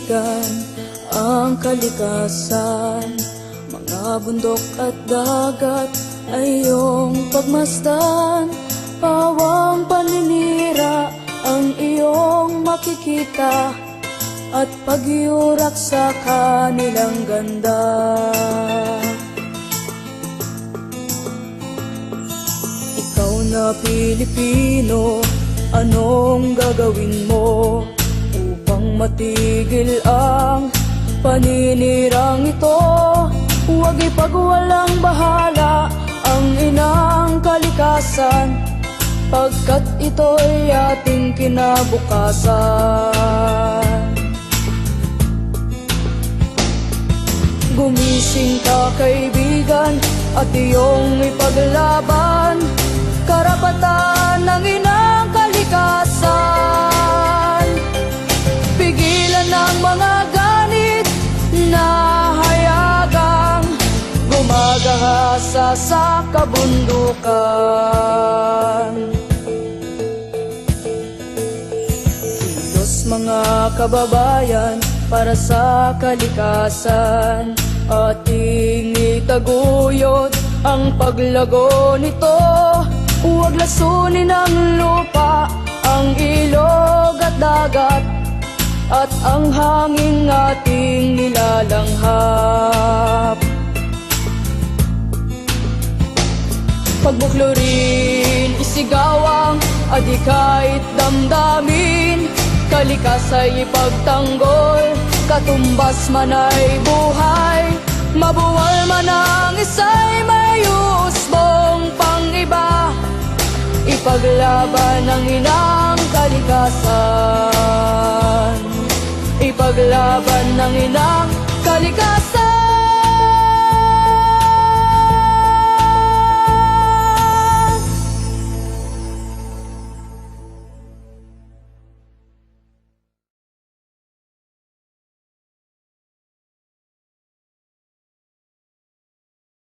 kaibigan, ang kalikasan. Mga bundok at dagat ay iyong pagmasdan. Pawang paninira ang iyong makikita, at pagyurak sa kanilang ganda. Ikaw na Pilipino, anong gagawin mo upang matigil ang paninirang ito? Huwag ipagwalang bahala ang inang kalikasan, pagkat ito'y ating kinabukasan. Gumising ka kaibigan, at iyong ipaglaban karapatan ng inang kalikasan. Pigilan ang mga ganit na hayagang gumagahasa sa kabundukan. Kilos mga kababayan para sa kalikasan, ating itaguyod ang paglago nito. Huwag lasunin ang lupa, ang ilog at dagat, at ang hangin ating nilalanghap. Pagbuklurin, isigawang, adikait damdamin, kalikasa'y ipagtanggol, katumbas man ay buhay, mabuwal man ang isa'y may husbong pang-iba. Ipaglaban ang inang kalikasan, ipaglaban ng inang kalikasan.